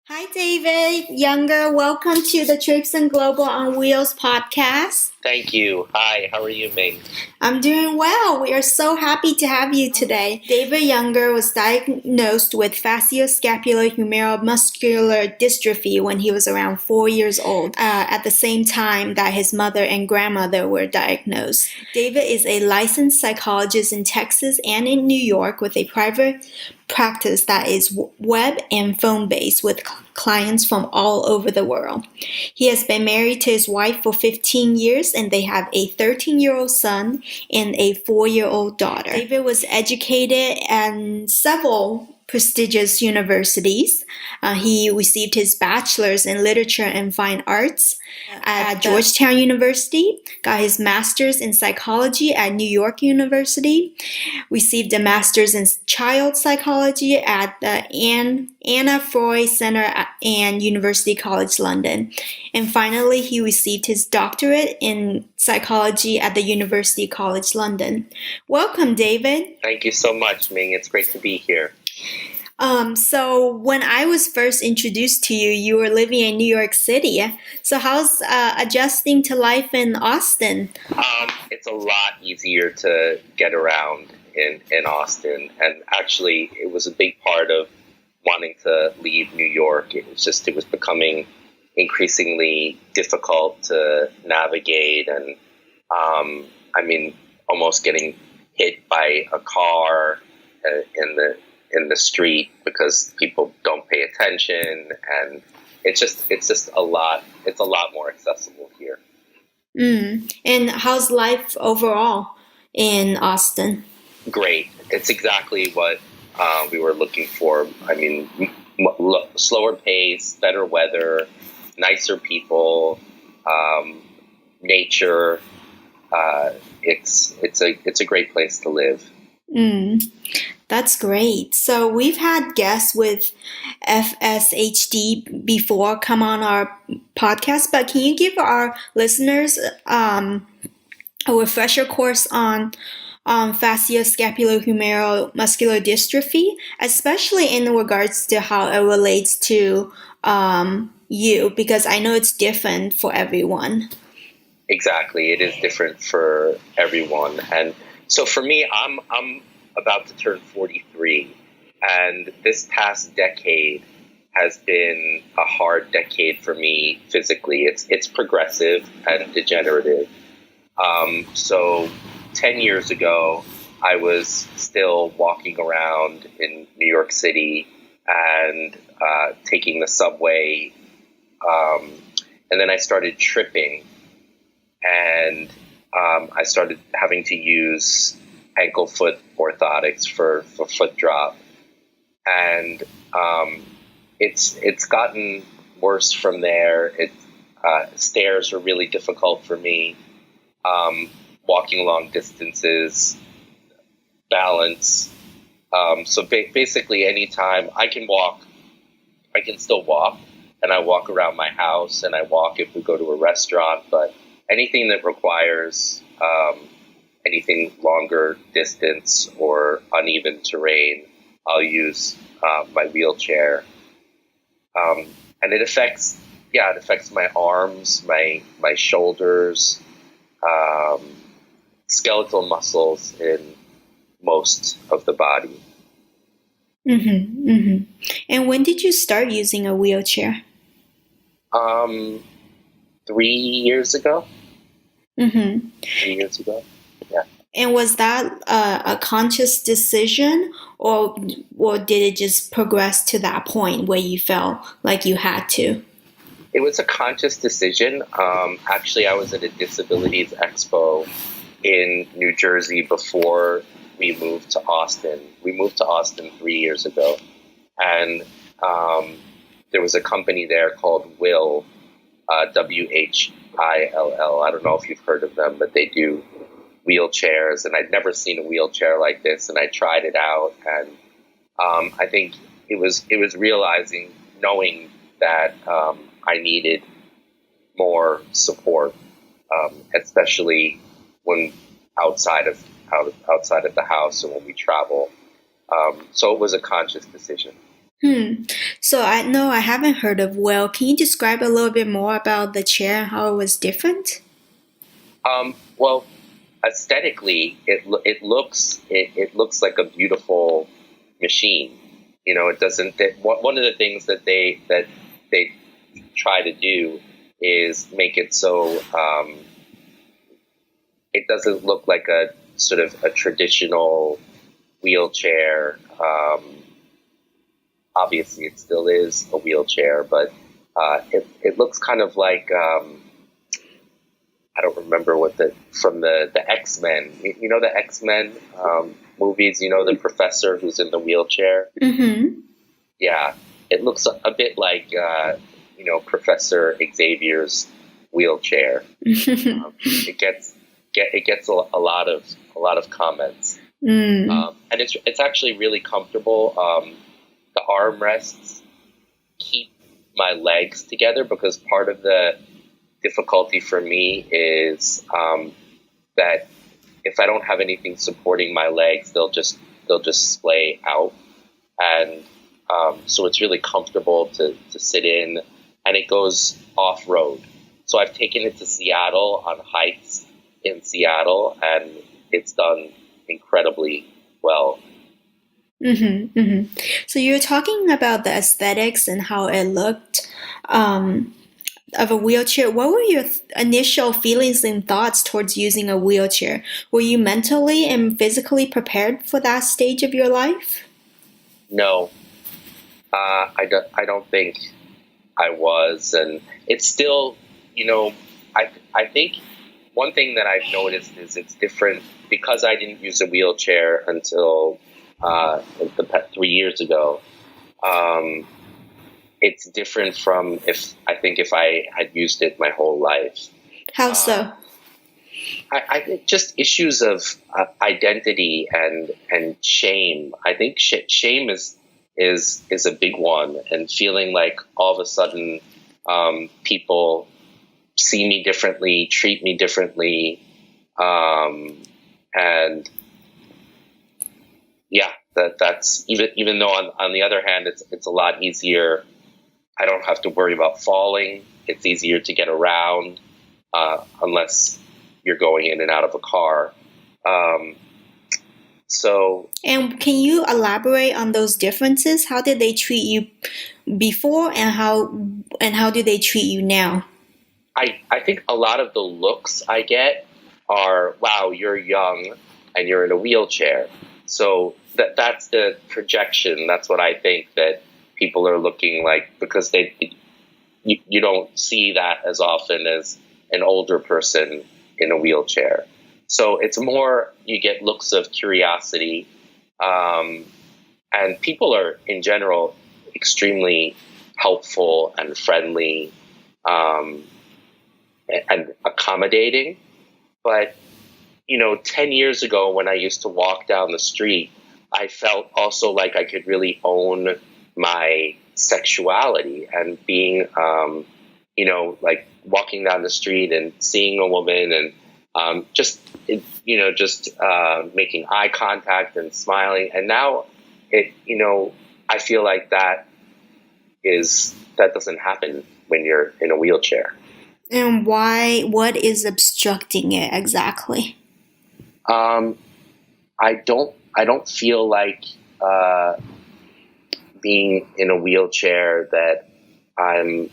Hi, David Younger. Welcome to the Traipsin Global on Wheels podcast. Thank you. Hi, how are you, Ming? I'm doing well. We are so happy to have you today. David Younger was diagnosed with facioscapulohumeral muscular dystrophy when he was around 4 years old, at the same time that his mother and grandmother were diagnosed. David is a licensed psychologist in Texas and in New York with a private practice that is web and phone-based with clients from all over the world. He has been married to his wife for 15 years and they have a 13-year-old son and a 4-year-old daughter. David was educated at several prestigious universities. He received his bachelor's in literature and fine arts at Georgetown University, got his master's in psychology at New York University, received a master's in child psychology at the Anna Freud Center and University College London. And finally, he received his doctorate in psychology at the University College London. Welcome, David. Thank you so much, Ming. It's great to be here. So when I was first introduced to you, you were living in New York City. So how's adjusting to life in Austin? It's a lot easier to get around in Austin. And actually, it was a big part of wanting to leave New York. It was becoming increasingly difficult to navigate. And almost getting hit by a car in the street because people don't pay attention, and it's just a lot more accessible here. And how's life overall in Austin? Great. It's exactly what we were looking for. Slower pace, better weather, nicer people, nature. It's a great place to live. That's great. So we've had guests with FSHD before come on our podcast, but can you give our listeners a refresher course on facioscapulohumeral muscular dystrophy, especially in regards to how it relates to you, because I know it's different for everyone. Exactly. It is different for everyone. And so for me, I'm about to turn 43, and this past decade has been a hard decade for me physically. It's progressive and degenerative. So 10 years ago, I was still walking around in New York City and taking the subway, and then I started tripping, and I started having to use ankle foot orthotics for foot drop, and it's gotten worse from there. Stairs are really difficult for me. Walking long distances, balance. So basically, anytime I can walk, I can still walk, and I walk around my house, and I walk if we go to a restaurant. But anything that requires anything longer distance or uneven terrain, I'll use my wheelchair. And it affects my arms, my shoulders, skeletal muscles in most of the body. And when did you start using a wheelchair? 3 years ago. 3 years ago. Yeah. And was that a conscious decision, or did it just progress to that point where you felt like you had to? It was a conscious decision. Actually, I was at a disabilities expo in New Jersey before we moved to Austin. We moved to Austin 3 years ago, and there was a company there called Will, WHILL. I don't know if you've heard of them, but they do wheelchairs, and I'd never seen a wheelchair like this, and I tried it out, and I think it was knowing that I needed more support, especially when outside of the house and when we travel. So it was a conscious decision. So I know I haven't heard of Well. Can you describe a little bit more about the chair and how it was different? Well, aesthetically, it looks like a beautiful machine. It doesn't. One of the things that they try to do is make it so it doesn't look like a sort of a traditional wheelchair. Obviously, it still is a wheelchair, but it looks kind of like I don't remember from the X-Men. The X-Men movies. The professor who's in the wheelchair. Mm-hmm. Yeah, it looks a bit like Professor Xavier's wheelchair. It gets a lot of comments, and it's actually really comfortable. The armrests keep my legs together because part of the difficulty for me is that if I don't have anything supporting my legs, they'll just splay out, and so it's really comfortable to sit in, and it goes off road. So I've taken it to Seattle on hikes in Seattle, and it's done incredibly well. So you're talking about the aesthetics and how it looked of a wheelchair. What were your initial feelings and thoughts towards using a wheelchair? Were you mentally and physically prepared for that stage of your life? No, I don't think I was, and it's still, I think one thing that I've noticed is it's different because I didn't use a wheelchair until 3 years ago. It's different from if I had used it my whole life. How so? I think just issues of identity and shame. I think shame is a big one, and feeling like all of a sudden people see me differently, treat me differently, and yeah, that's even though on the other hand it's a lot easier. I don't have to worry about falling. It's easier to get around unless you're going in and out of a car. And can you elaborate on those differences? How did they treat you before, and how do they treat you now? I think a lot of the looks I get are, wow, you're young and you're in a wheelchair. So that's the projection. That's what I think that people are looking like, because you don't see that as often as an older person in a wheelchair. So it's more, you get looks of curiosity, and people are in general extremely helpful and friendly, and accommodating. But 10 years ago when I used to walk down the street, I felt also like I could really own my sexuality, and being, like walking down the street and seeing a woman and just making eye contact and smiling. And now I feel like that doesn't happen when you're in a wheelchair. And why? What is obstructing it exactly? I don't feel like being in a wheelchair that I'm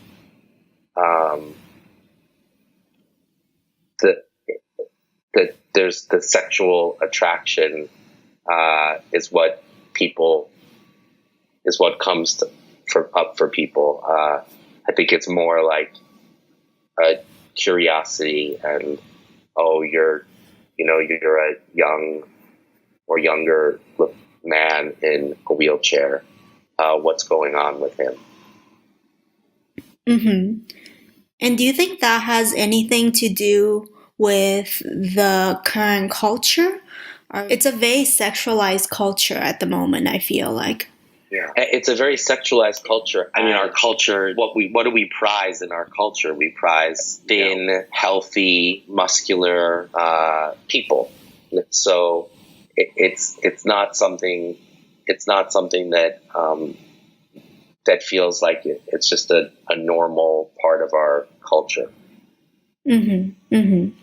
that there's the sexual attraction is what comes up for people. I think it's more like a curiosity, and you're a young or younger man in a wheelchair. What's going on with him? And do you think that has anything to do with the current culture? It's a very sexualized culture at the moment, I feel like. Yeah, it's a very sexualized culture. I mean, our culture, what do we prize in our culture? We prize thin, healthy, muscular people. So it's not something that that feels like it's just a normal part of our culture. Mm-hmm. Mm-hmm.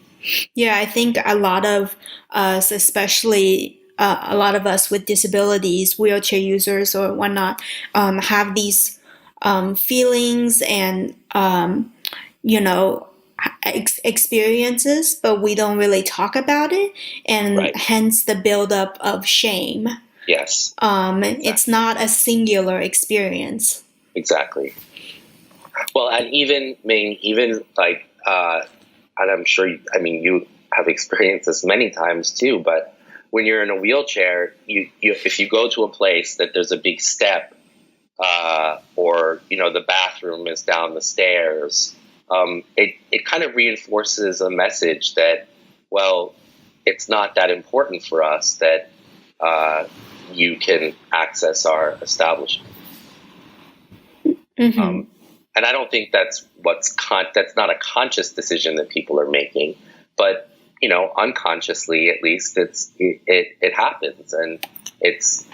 Yeah, I think a lot of us, especially a lot of us with disabilities, wheelchair users or whatnot, have these feelings and you know, experiences, but we don't really talk about it, and Right. hence the buildup of shame. Yes. Exactly. It's not a singular experience. Exactly. Well, and even like, and I'm sure, you have experienced this many times too, but when you're in a wheelchair, you if you go to a place that there's a big step, or, the bathroom is down the stairs, it kind of reinforces a message that, well, it's not that important for us that you can access our establishment. Mm-hmm. And I don't think that's that's not a conscious decision that people are making, but unconsciously, at least, it happens, and it's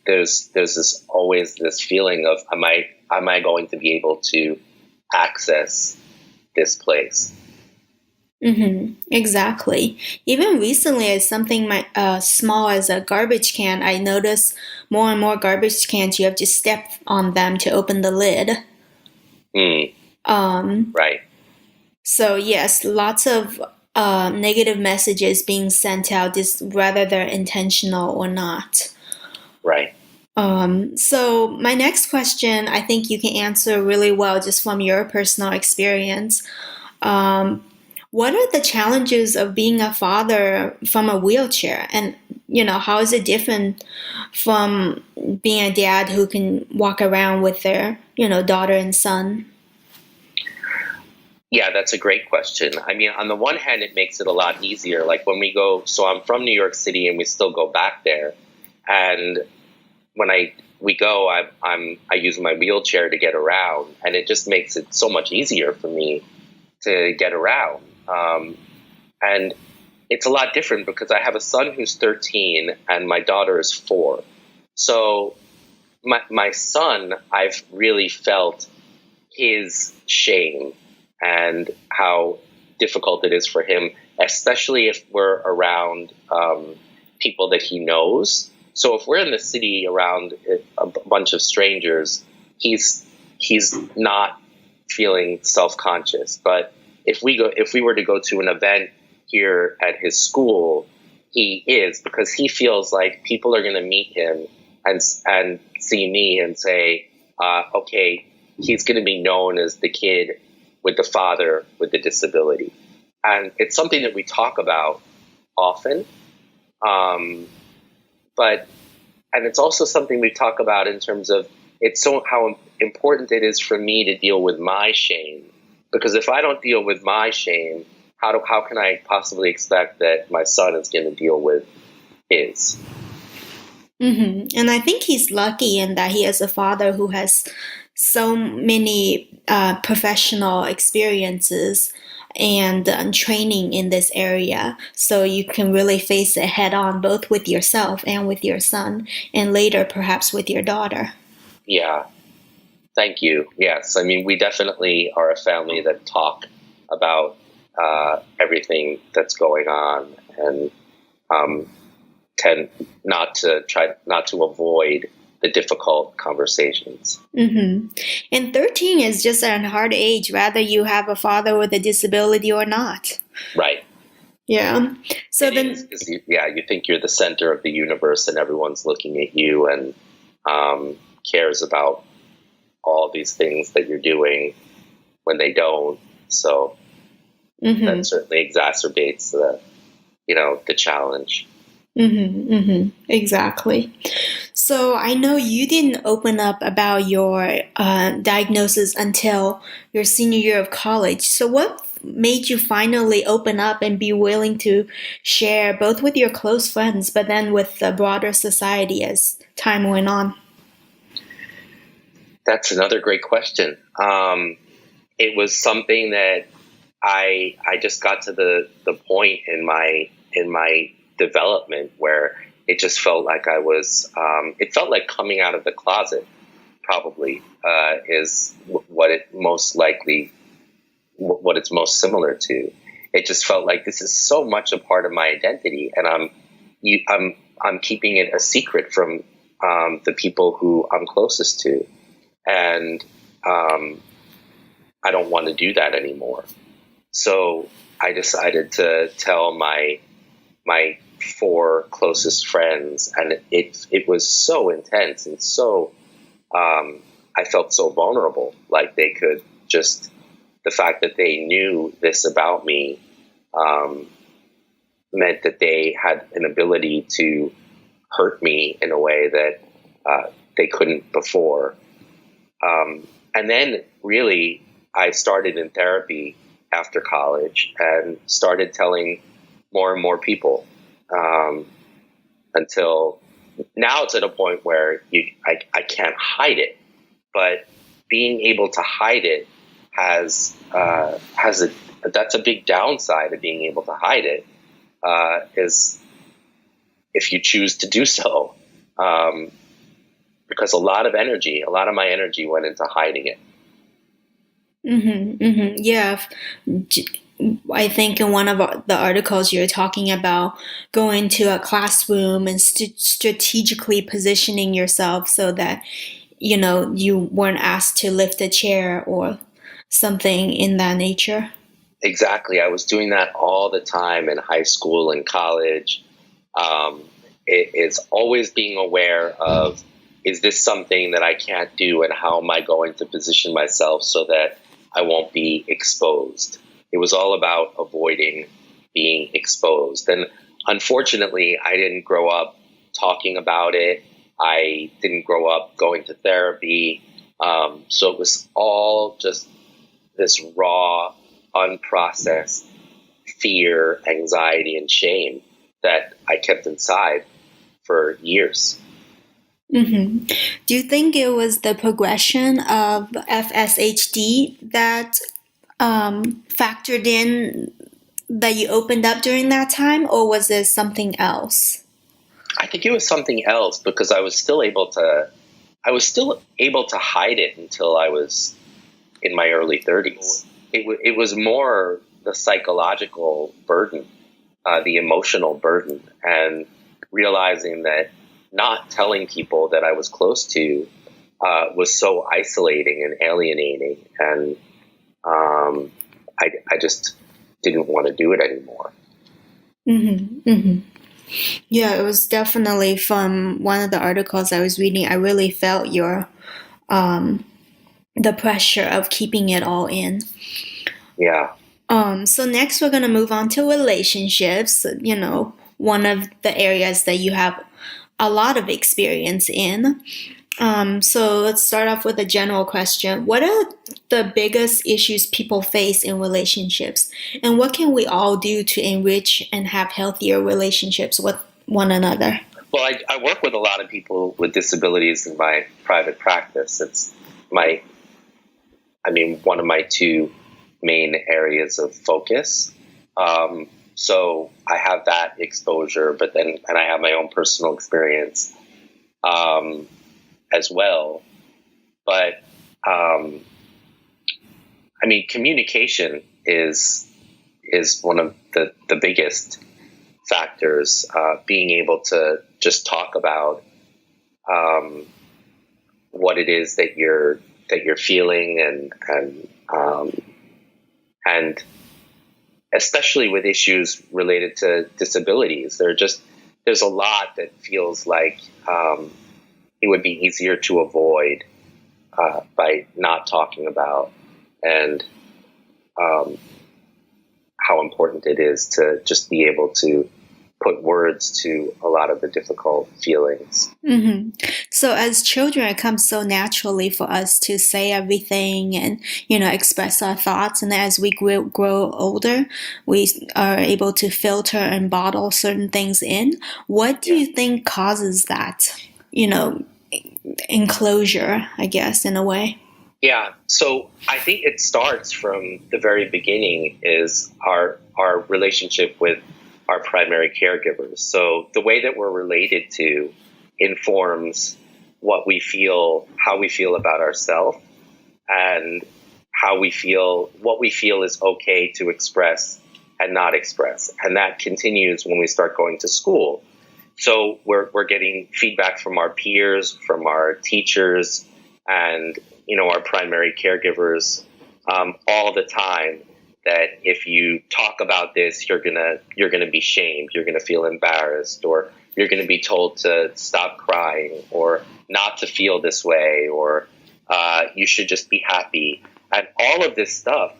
there's this always this feeling of, am I going to be able to access this place? Mm-hmm. Exactly. Even recently, as something small as a garbage can, I notice more and more garbage cans, you have to step on them to open the lid. Right. So yes, lots of negative messages being sent out, just whether they're intentional or not. Right. So my next question, I think you can answer really well just from your personal experience. What are the challenges of being a father from a wheelchair? And, how is it different from being a dad who can walk around with their, daughter and son? Yeah, that's a great question. On the one hand, it makes it a lot easier. Like when we go, so I'm from New York City and we still go back there. And when we go, I use my wheelchair to get around, and it just makes it so much easier for me to get around. And it's a lot different because I have a son who's 13 and my daughter is 4. So my son, I've really felt his shame and how difficult it is for him, especially if we're around people that he knows. So if we're in the city around a bunch of strangers, he's not feeling self-conscious. But if we were to go to an event here at his school, he is, because he feels like people are going to meet him and see me and say, okay, he's going to be known as the kid with the father with the disability. And it's something that we talk about often. And it's also something we talk about in terms of how important it is for me to deal with my shame. Because if I don't deal with my shame, how can I possibly expect that my son is going to deal with his? Mm-hmm. And I think he's lucky in that he has a father who has so many professional experiences and training in this area. So you can really face it head on, both with yourself and with your son, and later perhaps with your daughter. Yeah. Thank you. Yes. We definitely are a family that talk about everything that's going on, and tend not to avoid the difficult conversations. Mm-hmm. And 13 is just a hard age, whether you have a father with a disability or not. Right. Yeah. So it then, you think you're the center of the universe and everyone's looking at you and cares about all these things that you're doing when they don't. So that certainly exacerbates the challenge. Mm-hmm, mm-hmm. Exactly. So I know you didn't open up about your diagnosis until your senior year of college. So what made you finally open up and be willing to share both with your close friends, but then with the broader society as time went on? That's another great question. It was something that I just got to the point in my development where it just felt like it felt like coming out of the closet, probably is what it's most similar to. It just felt like this is so much a part of my identity, and I'm keeping it a secret from the people who I'm closest to, and I don't want to do that anymore. So I decided to tell my 4 closest friends, and it was so intense and so I felt so vulnerable. Like they could just, the fact that they knew this about me meant that they had an ability to hurt me in a way that they couldn't before. And then really I started in therapy after college and started telling more and more people until now it's at a point where I can't hide it, but being able to hide it that's a big downside of being able to hide it, is if you choose to do so, because a lot of my energy went into hiding it. Yeah. I think in one of the articles you're talking about going to a classroom and strategically positioning yourself so that, you weren't asked to lift a chair or something in that nature. Exactly. I was doing that all the time in high school and college. It's always being aware of, is this something that I can't do, and how am I going to position myself so that I won't be exposed? It was all about avoiding being exposed. And unfortunately, I didn't grow up talking about it. I didn't grow up going to therapy. So it was all just this raw, unprocessed fear, anxiety, and shame that I kept inside for years. Do you think it was the progression of FSHD that factored in, that you opened up during that time, or was there something else? I think it was something else, because I was still able to hide it until I was in my early 30s. It was more the psychological burden, the emotional burden, and realizing that not telling people that I was close to was so isolating and alienating, and I just didn't want to do it anymore. Yeah, it was definitely, from one of the articles I was reading, I really felt your the pressure of keeping it all in. Yeah. So next we're going to move on to relationships, one of the areas that you have a lot of experience in. So let's start off with a general question. What are the biggest issues people face in relationships? And what can we all do to enrich and have healthier relationships with one another? Well, I work with a lot of people with disabilities in my private practice. It's one of my 2 main areas of focus. So I have that exposure, and I have my own personal experience as well. But communication is one of the biggest factors. Being able to just talk about what it is that you're feeling, and especially with issues related to disabilities, there's a lot that feels like it would be easier to avoid by not talking about, and how important it is to just be able to put words to a lot of the difficult feelings. So as children, it comes so naturally for us to say everything and, express our thoughts. And as we grow older, we are able to filter and bottle certain things in. What do you think causes that, enclosure, I guess, in a way? Yeah. So I think it starts from the very beginning, is our relationship with our primary caregivers. So the way that we're related to informs what we feel, how we feel about ourselves, and what we feel is okay to express and not express. And that continues when we start going to school. So we're getting feedback from our peers, from our teachers, and our primary caregivers all the time, that if you talk about this, you're gonna be shamed, you're gonna feel embarrassed, or you're gonna be told to stop crying, or not to feel this way, or you should just be happy. And all of this stuff,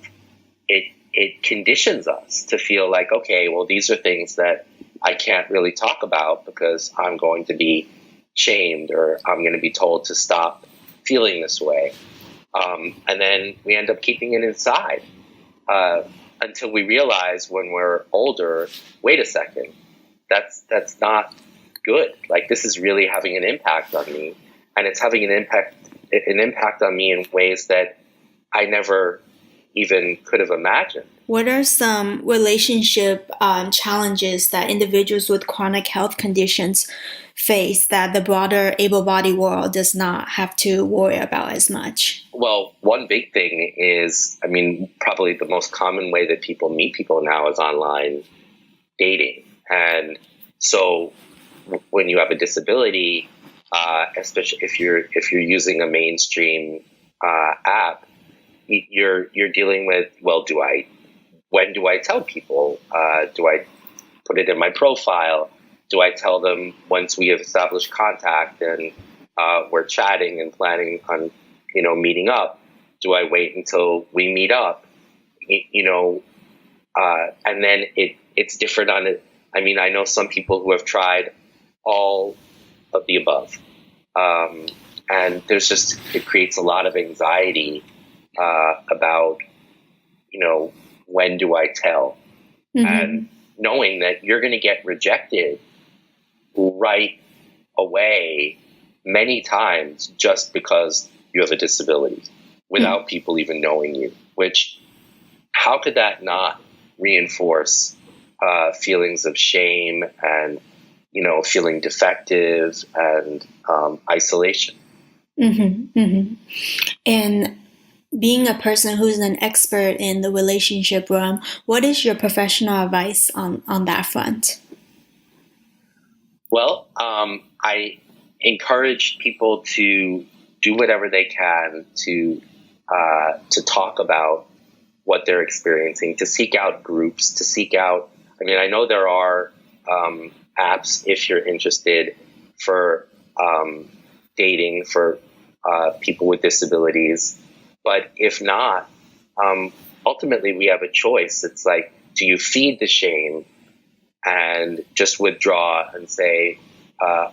it conditions us to feel like, okay, well, these are things that I can't really talk about because I'm going to be shamed, or I'm going to be told to stop feeling this way. And then we end up keeping it inside until we realize when we're older, wait a second, that's not good. Like, this is really having an impact on me, and it's having an impact on me in ways that I never even could have imagined. What are some relationship challenges that individuals with chronic health conditions face that the broader able-bodied world does not have to worry about as much? Well, one big thing is, probably the most common way that people meet people now is online dating. And so when you have a disability, especially if you're using a mainstream app, you're dealing with, well, when do I tell people? Do I put it in my profile? Do I tell them once we have established contact and we're chatting and planning on, meeting up? Do I wait until we meet up? And then it's different on it. I know some people who have tried all of the above. And it creates a lot of anxiety about, when do I tell? Mm-hmm. And knowing that you're going to get rejected right away many times just because you have a disability without people even knowing you, which, how could that not reinforce feelings of shame and, feeling defective and isolation? Mm-hmm, mm-hmm. And being a person who's an expert in the relationship realm, what is your professional advice on that front? Well, I encourage people to do whatever they can to talk about what they're experiencing, to seek out groups, to seek out, I know there are apps, if you're interested, for dating for people with disabilities. But if not, ultimately we have a choice. It's like, do you feed the shame and just withdraw and say,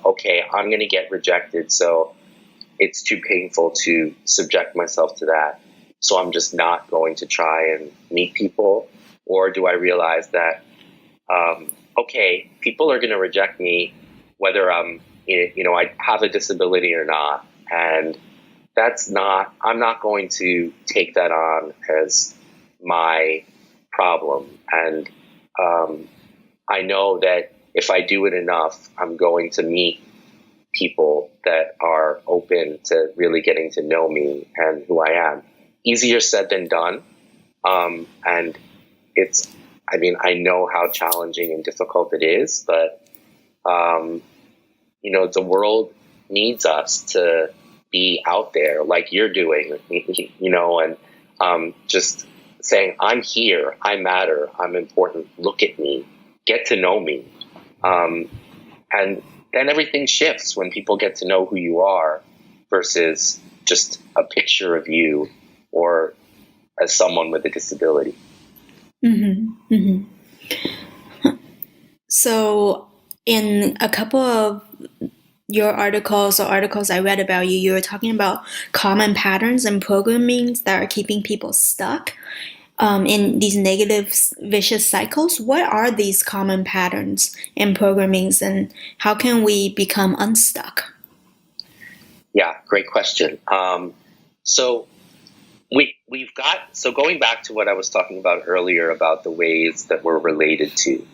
okay, I'm going to get rejected, so it's too painful to subject myself to that, so I'm just not going to try and meet people? Or do I realize that, okay, people are going to reject me whether I have a disability or not, and I'm not going to take that on as my problem. And I know that if I do it enough, I'm going to meet people that are open to really getting to know me and who I am. Easier said than done. And I know how challenging and difficult it is, but, the world needs us to be out there like you're doing, and just saying, I'm here, I matter, I'm important, look at me, get to know me. And then everything shifts when people get to know who you are versus just a picture of you or as someone with a disability. Mm-hmm. Mm-hmm. So in a couple of your articles I read about you were talking about common patterns and programmings that are keeping people stuck in these negative, vicious cycles. What are these common patterns and programmings, and how can we become unstuck? Yeah, great question. So going back to what I was talking about earlier about the ways that we're related to.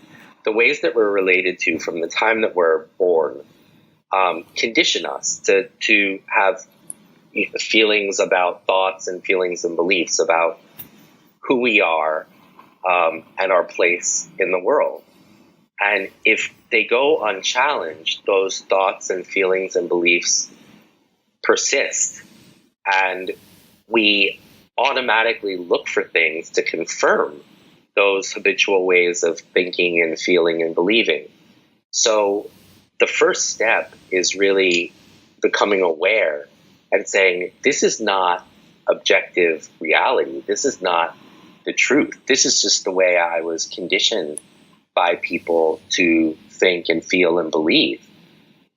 The ways that we're related to from the time that we're born condition us to have feelings about thoughts and feelings and beliefs about who we are and our place in the world. And if they go unchallenged, those thoughts and feelings and beliefs persist. And we automatically look for things to confirm those habitual ways of thinking and feeling and believing. So the first step is really becoming aware and saying, this is not objective reality. This is not the truth. This is just the way I was conditioned by people to think and feel and believe.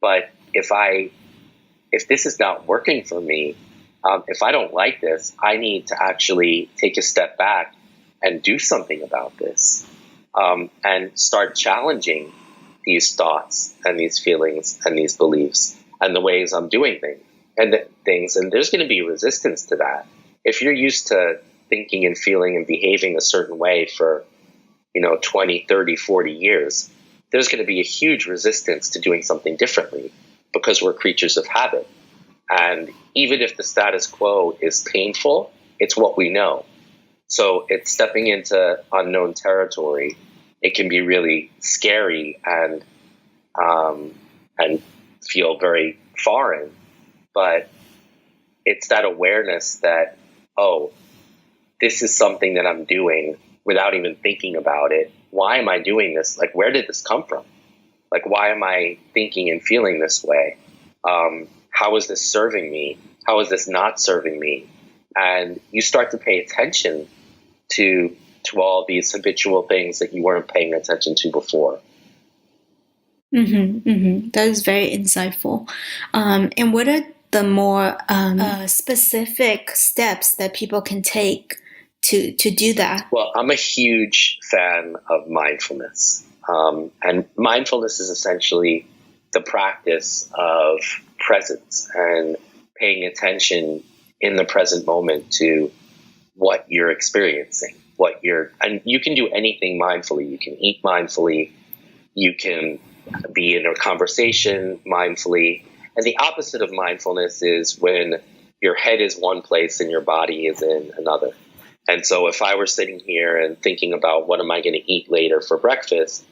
But if this is not working for me, if I don't like this, I need to actually take a step back and do something about this, and start challenging these thoughts and these feelings and these beliefs and the ways I'm doing things. And there's going to be resistance to that. If you're used to thinking and feeling and behaving a certain way for 20, 30, 40 years, there's going to be a huge resistance to doing something differently because we're creatures of habit. And even if the status quo is painful, it's what we know. So it's stepping into unknown territory. It can be really scary and feel very foreign, but it's that awareness that, oh, this is something that I'm doing without even thinking about it. Why am I doing this? Like, where did this come from? Like, why am I thinking and feeling this way? How is this serving me? How is this not serving me? And you start to pay attention to all these habitual things that you weren't paying attention to before. That is very insightful. And what are the more specific steps that people can take to do that? Well, I'm a huge fan of mindfulness. And mindfulness is essentially the practice of presence and paying attention in the present moment to what you're experiencing, and you can do anything mindfully. You can eat mindfully. You can be in a conversation mindfully. And the opposite of mindfulness is when your head is one place and your body is in another. And so if I were sitting here and thinking about what am I going to eat later for breakfast,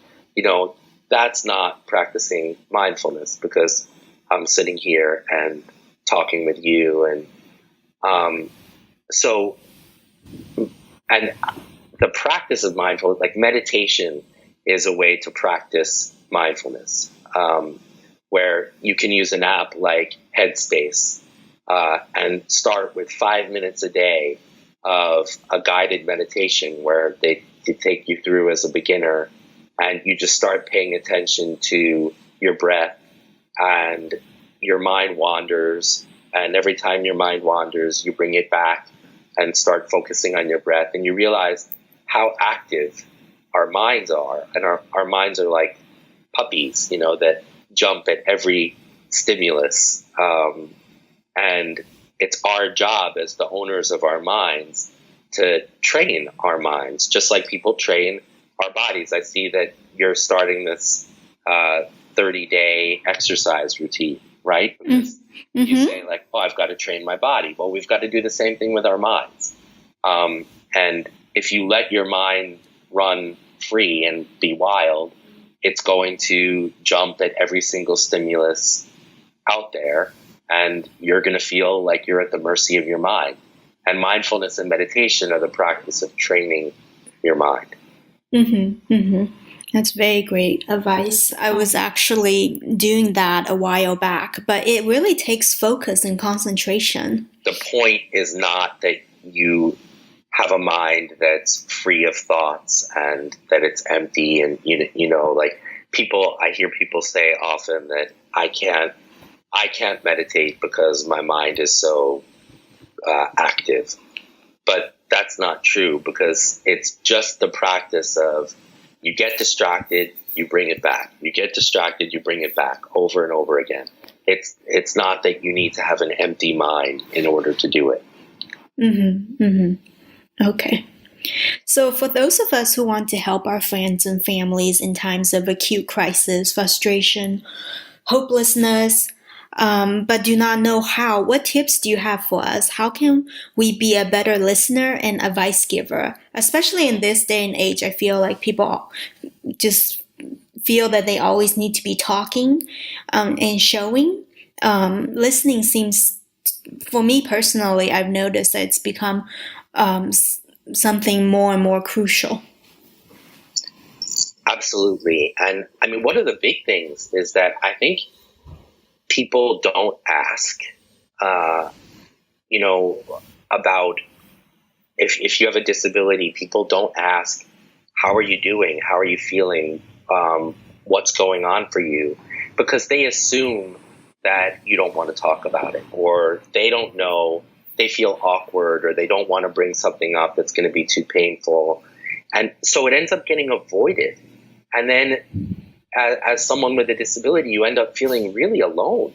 that's not practicing mindfulness, because I'm sitting here and talking with you. And and the practice of mindfulness, like meditation, is a way to practice mindfulness, where you can use an app like Headspace and start with 5 minutes a day of a guided meditation where they take you through as a beginner, and you just start paying attention to your breath, and your mind wanders, and every time your mind wanders, you bring it back and start focusing on your breath, and you realize how active our minds are. And our minds are like puppies, that jump at every stimulus. And it's our job as the owners of our minds to train our minds, just like people train our bodies. I see that you're starting this 30-day exercise routine, right? Because you say like, oh, I've got to train my body. Well, we've got to do the same thing with our minds. And if you let your mind run free and be wild, it's going to jump at every single stimulus out there, and you're going to feel like you're at the mercy of your mind. And mindfulness and meditation are the practice of training your mind. That's very great advice. I was actually doing that a while back, but it really takes focus and concentration. The point is not that you have a mind that's free of thoughts and that it's empty. And, like I hear people say often that I can't meditate because my mind is so active. But that's not true, because it's just the practice of you get distracted, you bring it back. You get distracted, you bring it back over and over again. It's not that you need to have an empty mind in order to do it. Okay. So for those of us who want to help our friends and families in times of acute crisis, frustration, hopelessness, but do not know how. What tips do you have for us? How can we be a better listener and advice giver? Especially in this day and age, I feel like people just feel that they always need to be talking and showing. Listening seems, for me personally, I've noticed that it's become something more and more crucial. Absolutely. And I mean, one of the big things is that I think people don't ask, about if you have a disability, people don't ask, how are you doing? How are you feeling? What's going on for you? Because they assume that you don't want to talk about it, or they don't know, they feel awkward, or they don't want to bring something up that's going to be too painful. And so it ends up getting avoided. And then as someone with a disability, you end up feeling really alone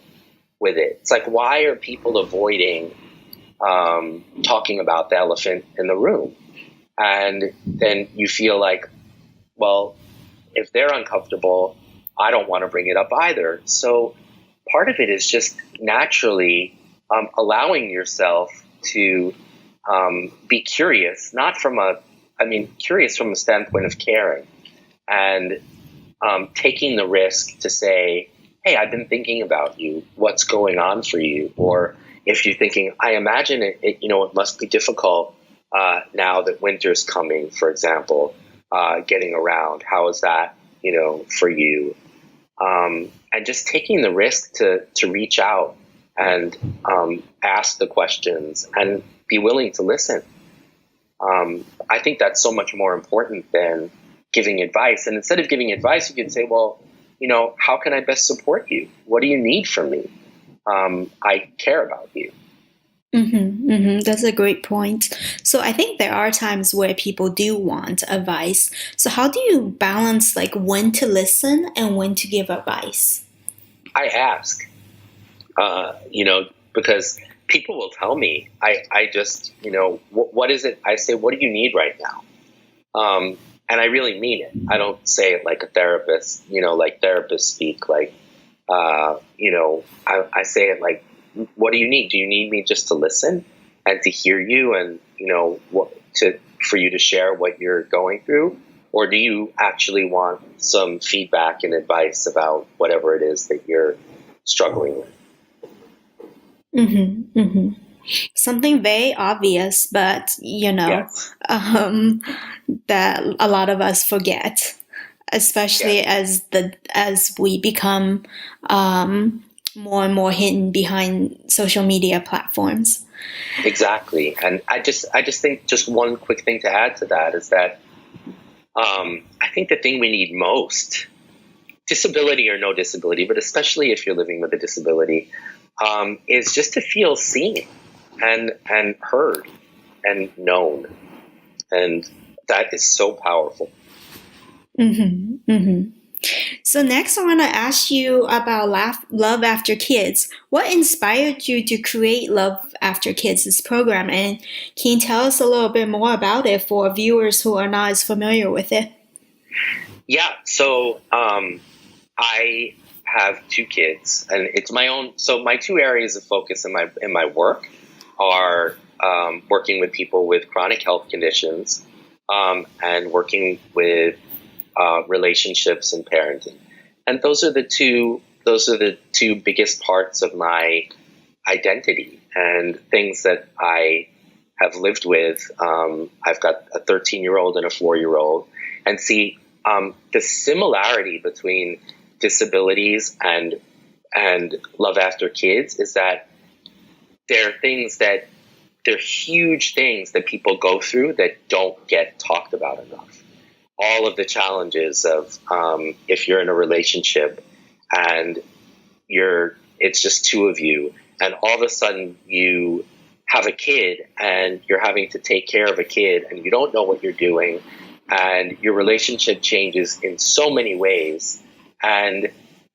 with it. It's like, why are people avoiding talking about the elephant in the room? And then you feel like, well, if they're uncomfortable, I don't want to bring it up either. So part of it is just naturally allowing yourself to be curious, curious from a standpoint of caring, and taking the risk to say, hey, I've been thinking about you. What's going on for you? Or if you're thinking, I imagine it must be difficult now that winter's coming, for example, getting around. How is that, for you? And just taking the risk to reach out and ask the questions and be willing to listen. I think that's so much more important than giving advice. And instead of giving advice, you can say, well, how can I best support you? What do you need from me? I care about you. That's a great point. So I think there are times where people do want advice. So how do you balance like when to listen and when to give advice? I ask, because people will tell me. I just, what is it? I say, what do you need right now? And I really mean it. I don't say it like a therapist, like therapists speak. Like, I say it like, what do you need? Do you need me just to listen and to hear you and, for you to share what you're going through? Or do you actually want some feedback and advice about whatever it is that you're struggling with? Something very obvious, but Yes. that a lot of us forget, especially as we become more and more hidden behind social media platforms. Exactly. And I just think just one quick thing to add to that is that I think the thing we need most, disability or no disability, but especially if you're living with a disability, is just to feel seen and heard and known. And that is so powerful. So next I want to ask you about Love After Kids. What inspired you to create Love After Kids, this program? And can you tell us a little bit more about it for viewers who are not as familiar with it? Yeah, so I have two kids, and it's my own. So my two areas of focus in my work are working with people with chronic health conditions and working with relationships and parenting. And those are the two biggest parts of my identity and things that I have lived with. I've got a 13-year-old and a 4-year-old, and see the similarity between disabilities and Love After Kids is that they're huge things that people go through that don't get talked about enough. All of the challenges of if you're in a relationship and it's just two of you, and all of a sudden you have a kid and you're having to take care of a kid and you don't know what you're doing, and your relationship changes in so many ways, and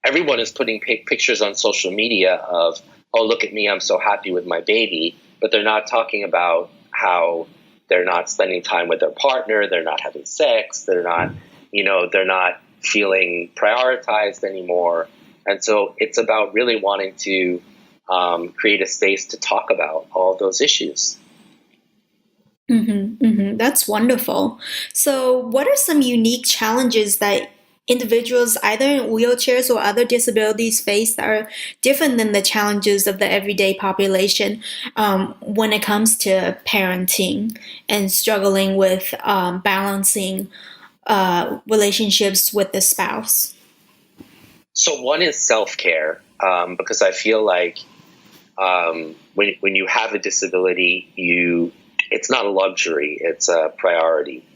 everyone is putting pictures on social media of, oh, look at me, I'm so happy with my baby, but they're not talking about how they're not spending time with their partner, they're not having sex, they're not feeling prioritized anymore. And so it's about really wanting to create a space to talk about all of those issues. That's wonderful. So, what are some unique challenges that individuals, either in wheelchairs or other disabilities, face that are different than the challenges of the everyday population when it comes to parenting and struggling with balancing relationships with the spouse? So one is self-care, because I feel like when you have a disability, it's not a luxury, it's a priority.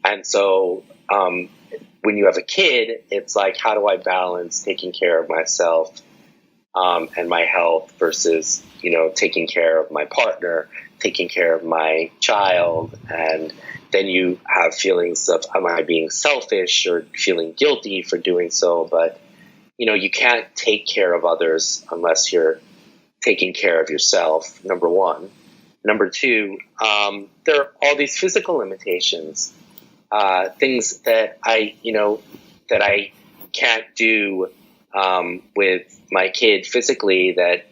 And so when you have a kid, it's like, how do I balance taking care of myself and my health versus, taking care of my partner, taking care of my child. And then you have feelings of, am I being selfish or feeling guilty for doing so? But, you can't take care of others unless you're taking care of yourself, number one. Number two, there are all these physical limitations, things that I can't do with my kid physically that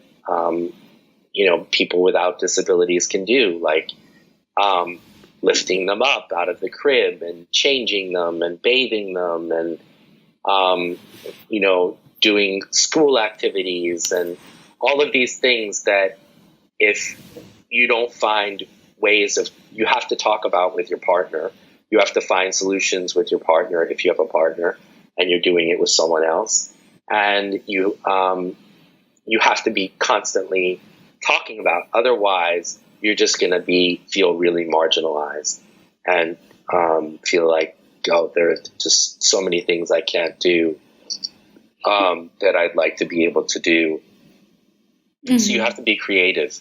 people without disabilities can do, like lifting them up out of the crib and changing them and bathing them and doing school activities and all of these things that if you don't find ways of, you have to talk about with your partner. You have to find solutions with your partner if you have a partner and you're doing it with someone else. And you have to be constantly talking about. Otherwise, you're just going to feel really marginalized and feel like, oh, there are just so many things I can't do that I'd like to be able to do. So you have to be creative.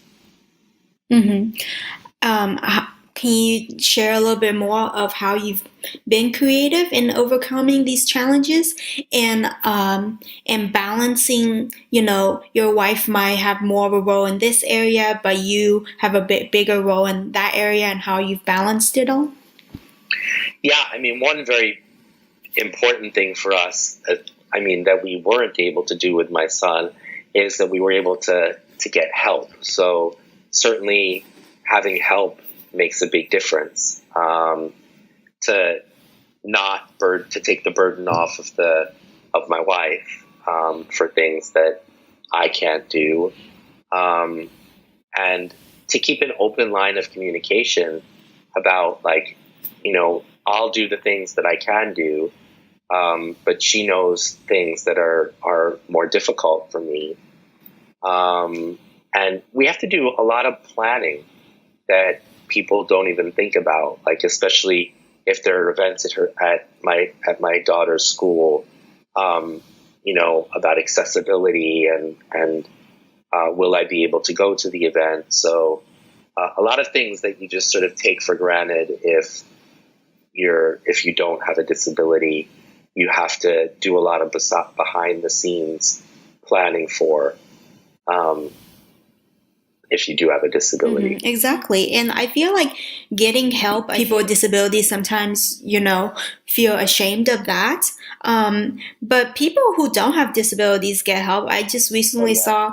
Can you share a little bit more of how you've been creative in overcoming these challenges and balancing, your wife might have more of a role in this area, but you have a bit bigger role in that area, and how you've balanced it all? Yeah, one very important thing for us, that we weren't able to do with my son is that we were able to get help. So certainly having help makes a big difference. To take the burden off of my wife for things that I can't do, and to keep an open line of communication about, like, I'll do the things that I can do, but she knows things that are more difficult for me. And we have to do a lot of planning that people don't even think about, like, especially if there are events at my daughter's school, about accessibility and will I be able to go to the event? So a lot of things that you just sort of take for granted if you don't have a disability, you have to do a lot of behind the scenes planning for. If you do have a disability. Exactly. And I feel like getting help, people with disabilities sometimes, feel ashamed of that. But people who don't have disabilities get help. I just recently saw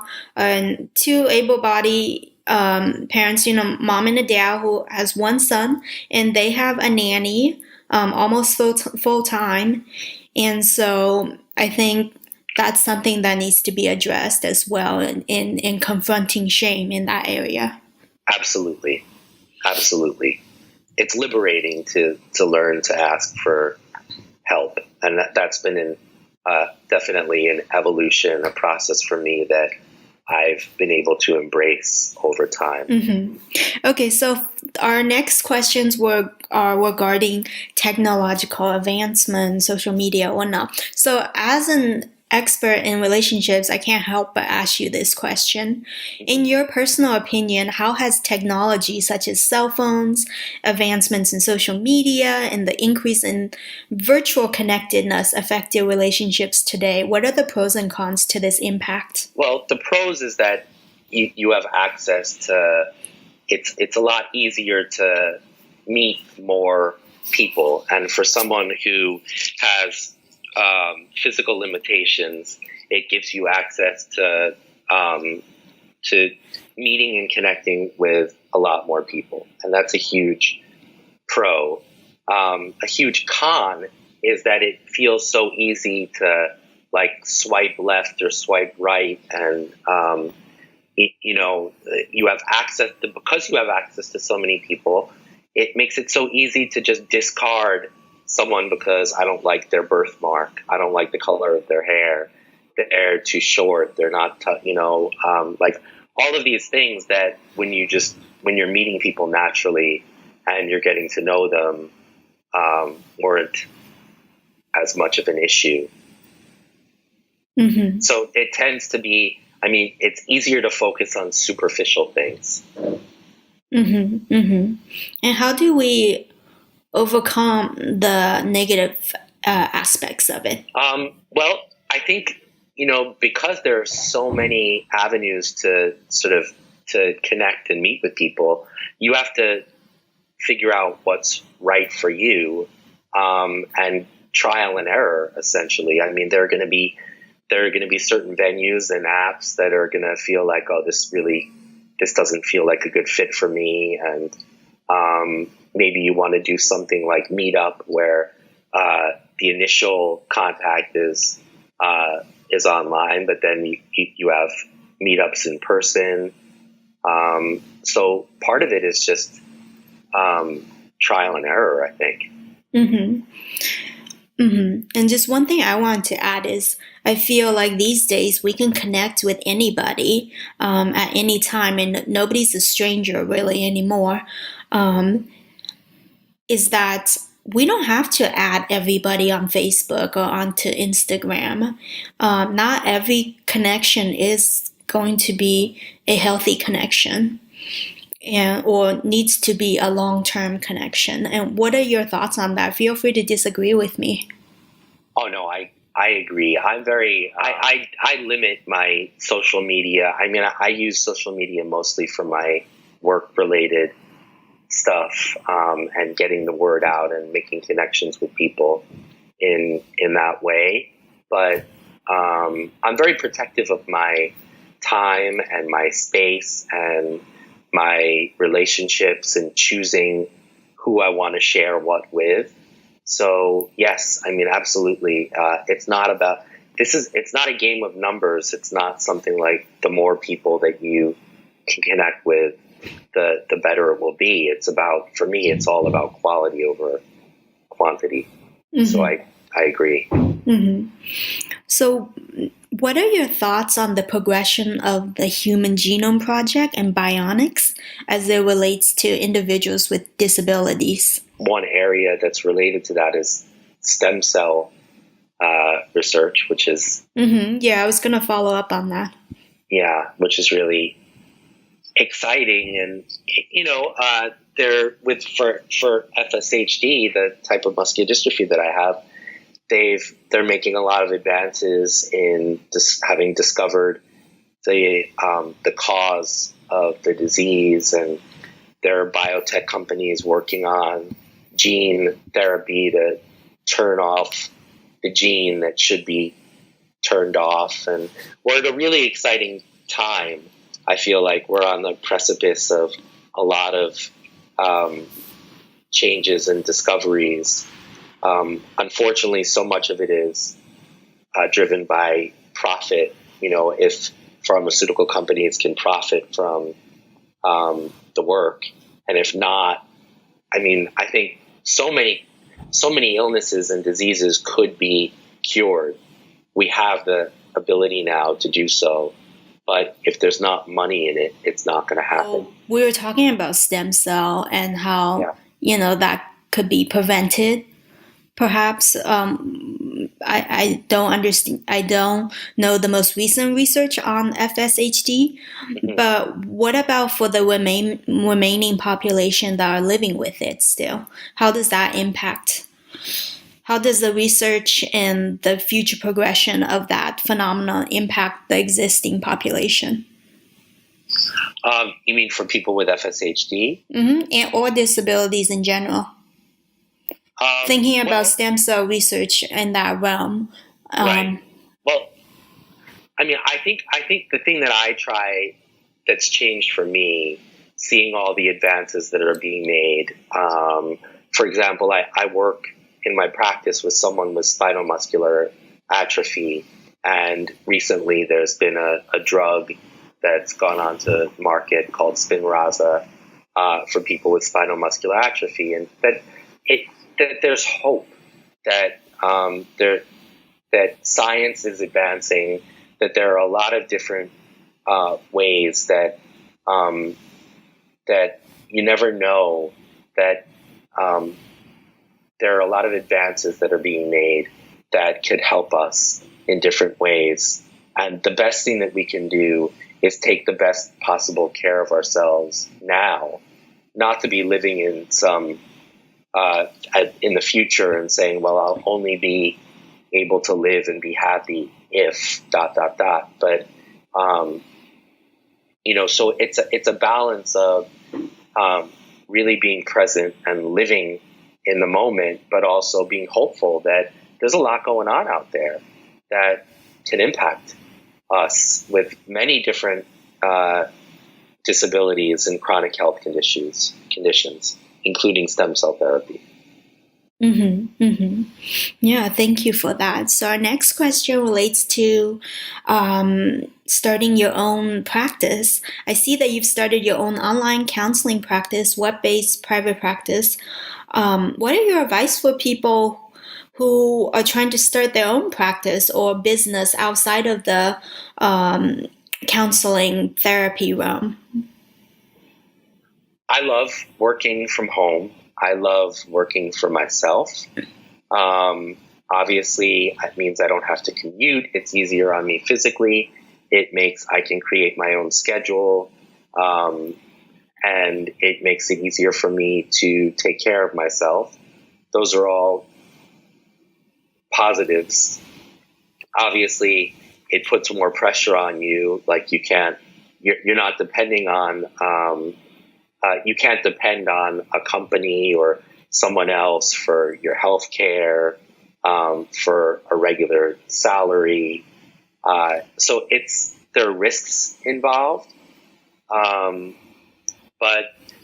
two able-bodied parents, mom and a dad who has one son, and they have a nanny almost full time. And so I think that's something that needs to be addressed as well in confronting shame in that area. Absolutely. It's liberating to learn to ask for help. And that's been definitely an evolution, a process for me that I've been able to embrace over time. Okay, so our next questions are regarding technological advancement, social media, whatnot. So as an expert in relationships, I can't help but ask you this question. In your personal opinion, how has technology such as cell phones, advancements in social media, and the increase in virtual connectedness affected relationships today? What are the pros and cons to this impact? Well, the pros is that you have access to, it's a lot easier to meet more people. And for someone who has physical limitations, it gives you access to meeting and connecting with a lot more people. And that's a huge pro. A huge con is that it feels so easy to like swipe left or swipe right. And, you have access to, because you have access to so many people, it makes it so easy to just discard someone because I don't like their birthmark. I don't like the color of their hair. They're too short. They're not, like all of these things that when you're meeting people naturally and you're getting to know them, weren't as much of an issue. Mm-hmm. So it tends to be, it's easier to focus on superficial things. Mm-hmm. Mm-hmm. And how do we overcome the negative aspects of it? Well, I think, because there are so many avenues to to connect and meet with people, you have to figure out what's right for you, and trial and error, essentially. There are going to be certain venues and apps that are going to feel like, oh, this doesn't feel like a good fit for me. And maybe you want to do something like Meetup, where the initial contact is online, but then you have meetups in person. So part of it is just trial and error, I think. Mm-hmm. Mm-hmm. And just one thing I want to add is I feel like these days we can connect with anybody at any time, and nobody's a stranger really anymore. Is that we don't have to add everybody on Facebook or onto Instagram. Not every connection is going to be a healthy connection, or needs to be a long-term connection. And what are your thoughts on that? Feel free to disagree with me. Oh no, I agree. I'm very I limit my social media. I use social media mostly for my work-related stuff, and getting the word out and making connections with people in that way. But I'm very protective of my time and my space and my relationships and choosing who I want to share what with. So yes, absolutely. It's not a game of numbers. It's not something like the more people that you can connect with, the better it will be. For me, it's all about quality over quantity. Mm-hmm. So I agree. Mm-hmm. So what are your thoughts on the progression of the Human Genome Project and bionics as it relates to individuals with disabilities? One area that's related to that is stem cell research, which is... Mm-hmm. Yeah, I was going to follow up on that. Yeah, which is really exciting. And, for FSHD, the type of muscular dystrophy that I have, they're making a lot of advances in having discovered the cause of the disease, and there are biotech companies working on gene therapy to turn off the gene that should be turned off. And we're at a really exciting time. I feel like we're on the precipice of a lot of changes and discoveries. Unfortunately, so much of it is driven by profit. If pharmaceutical companies can profit from the work, and if not, I think so many illnesses and diseases could be cured. We have the ability now to do so, but if there's not money in it, it's not going to happen. We were talking about stem cell and how that could be prevented. Perhaps I don't understand. I don't know the most recent research on FSHD, mm-hmm. But what about for the remaining population that are living with it still? How does that impact? How does the research and the future progression of that phenomenon impact the existing population? You mean for people with FSHD? Mm-hmm. Or disabilities in general? Thinking about stem cell research in that realm. Right. Well, I mean, I think the thing that I try that's changed for me, seeing all the advances that are being made. For example, I work in my practice with someone with spinal muscular atrophy, and recently there's been a drug that's gone onto market called Spinraza for people with spinal muscular atrophy, and that there's hope that that science is advancing, that there are a lot of different ways that that you never know, that there are a lot of advances that are being made that could help us in different ways. And the best thing that we can do is take the best possible care of ourselves now, not to be living in some in the future and saying, well, I'll only be able to live and be happy if ... But so it's a balance of really being present and living in the moment, but also being hopeful that there's a lot going on out there that can impact us with many different disabilities and chronic health conditions, including stem cell therapy. Mm-hmm, mm-hmm. Yeah, thank you for that. So our next question relates to starting your own practice. I see that you've started your own online counseling practice, web-based private practice. What are your advice for people who are trying to start their own practice or business outside of the counseling therapy realm? I love working from home. I love working for myself. Obviously, it means I don't have to commute. It's easier on me physically. I can create my own schedule. And it makes it easier for me to take care of myself. Those are all positives. Obviously, it puts more pressure on you. Like you're not depending on, you can't depend on a company or someone else for your health care, for a regular salary. So there are risks involved. But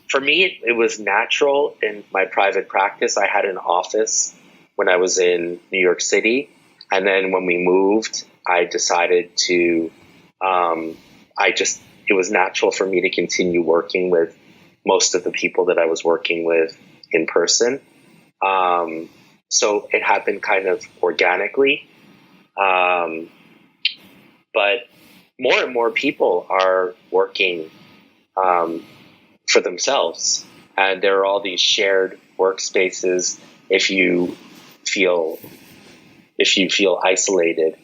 for me, it was natural in my private practice. I had an office when I was in New York City. And then when we moved, I decided to, it was natural for me to continue working with most of the people that I was working with in person. So it happened kind of organically. But more and more people are working for themselves. And there are all these shared workspaces. If you feel isolated,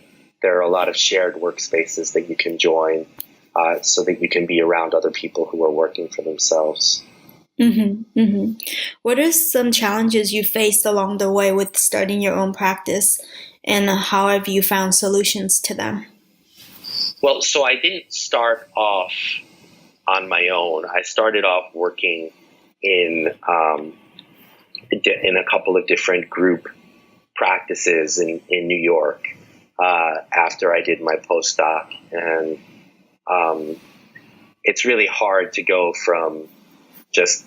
there are a lot of shared workspaces that you can join so that you can be around other people who are working for themselves. Mm-hmm, mm-hmm. What are some challenges you faced along the way with starting your own practice, and how have you found solutions to them? Well, so I didn't start off on my own. I started off working in a couple of different group practices in New York after I did my postdoc. And it's really hard to go from just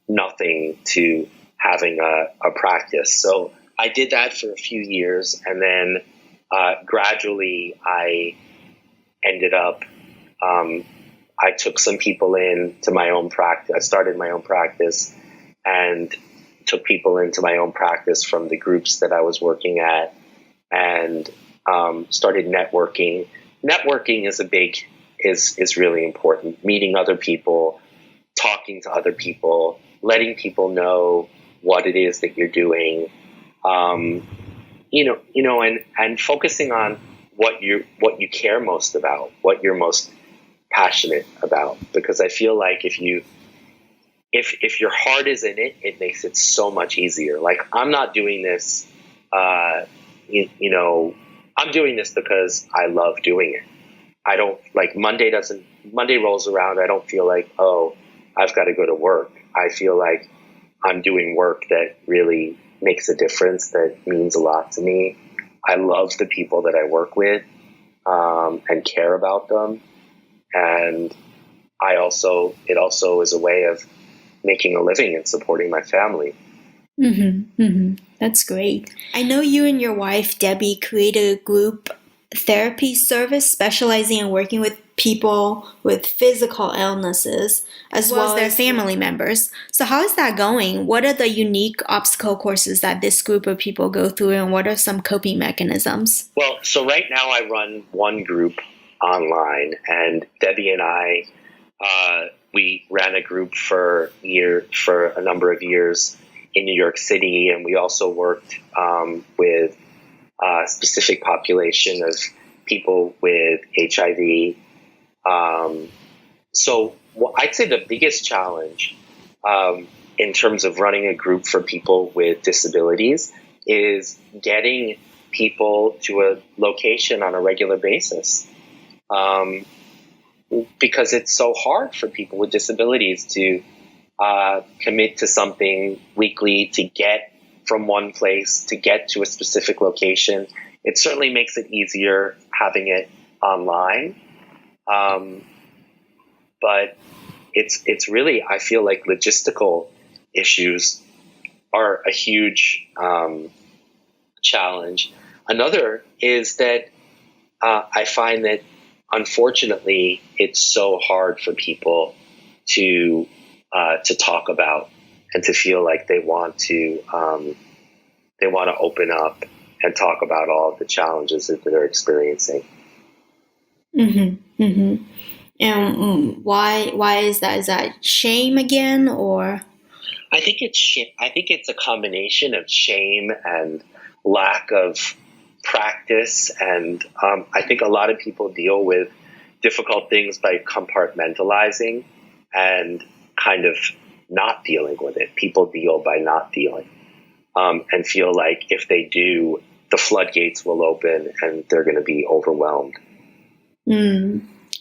nothing to having a practice. So I did that for a few years, and then gradually I ended up, I took some people into my own practice. I started my own practice and took people into my own practice from the groups that I was working at, and started networking. Networking is really important. Meeting other people, talking to other people, letting people know what it is that you're doing, and focusing on what you care most about, what you're most passionate about. Because I feel like if your heart is in it, it makes it so much easier. Like, I'm not doing this, I'm doing this because I love doing it. I don't like Monday rolls around. I don't feel like, oh, I've got to go to work. I feel like I'm doing work that really makes a difference, that means a lot to me. I love the people that I work with. and care about them. And it also is a way of making a living and supporting my family. That's great. I know you and your wife, Debbie, created a group therapy service specializing in working with people with physical illnesses as well as their family members. So how is that going? What are the unique obstacle courses that this group of people go through, and what are some coping mechanisms? Well, so right now I run one group online, and Debbie and I, we ran a group for a number of years in New York City, and we also worked with a specific population of people with HIV. So I'd say the biggest challenge in terms of running a group for people with disabilities is getting people to a location on a regular basis. Because it's so hard for people with disabilities to commit to something weekly, to get from one place, to get to a specific location. It certainly makes it easier having it online. But it's really, I feel like logistical issues are a huge challenge. Another is that I find that unfortunately it's so hard for people to talk about and to feel like they want to open up and talk about all of the challenges that they're experiencing. And why is that? Is that shame again, or? I think it's a combination of shame and lack of practice, and I think a lot of people deal with difficult things by compartmentalizing and kind of not dealing with it. People deal by not dealing, and feel like if they do, the floodgates will open and they're going to be overwhelmed.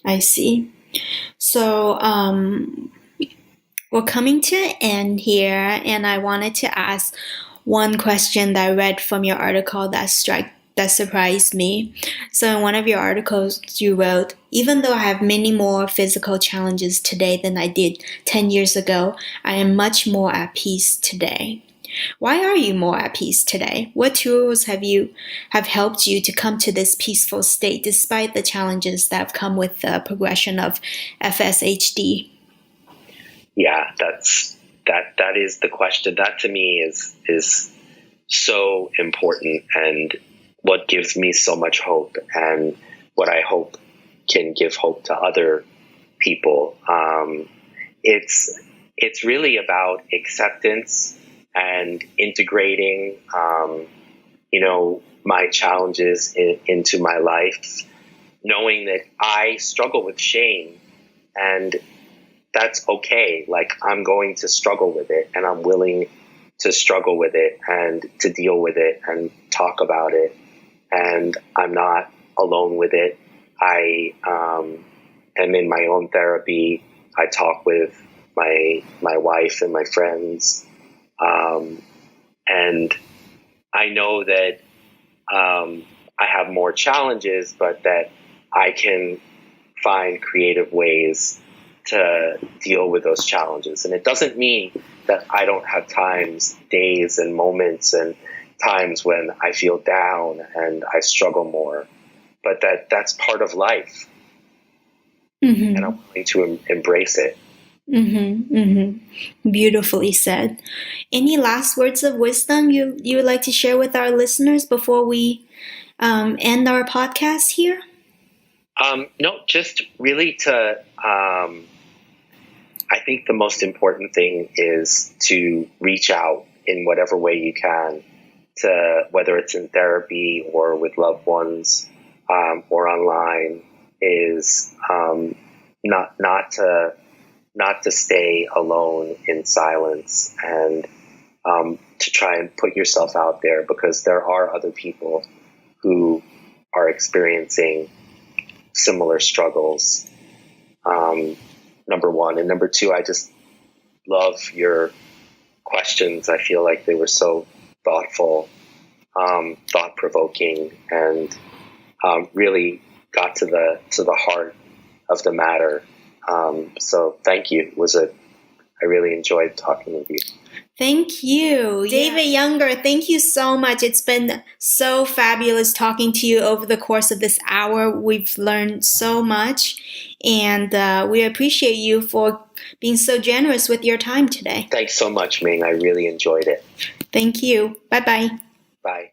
I see. So we're coming to an end here, and I wanted to ask one question that I read from your article that surprised me. So in one of your articles, you wrote, "Even though I have many more physical challenges today than I did 10 years ago, I am much more at peace today." Why are you more at peace today? What tools have helped you to come to this peaceful state despite the challenges that have come with the progression of FSHD? Yeah, that is the question. That to me is so important, and what gives me so much hope, and what I hope can give hope to other people. It's really about acceptance and integrating, my challenges into my life, knowing that I struggle with shame, and that's okay. Like, I'm going to struggle with it, and I'm willing to struggle with it and to deal with it and talk about it. And I'm not alone with it. I am in my own therapy. I talk with my wife and my friends. And I know that I have more challenges, but that I can find creative ways to deal with those challenges. And it doesn't mean that I don't have times, days and moments and times when I feel down and I struggle more, but that's part of life. And I'm willing to embrace it. Beautifully said. Any last words of wisdom you would like to share with our listeners before we end our podcast here? No, just really to, I think the most important thing is to reach out in whatever way you can, to whether it's in therapy or with loved ones, or online, is not to stay alone in silence, and to try and put yourself out there, because there are other people who are experiencing similar struggles. Number one. And number two, I just love your questions. I feel like they were so thoughtful, thought-provoking, and really got to the heart of the matter. So thank you. I really enjoyed talking with you. Thank you. David Younger, thank you so much. It's been so fabulous talking to you over the course of this hour. We've learned so much, and we appreciate you for being so generous with your time today. Thanks so much, Ming. I really enjoyed it. Thank you. Bye-bye. Bye.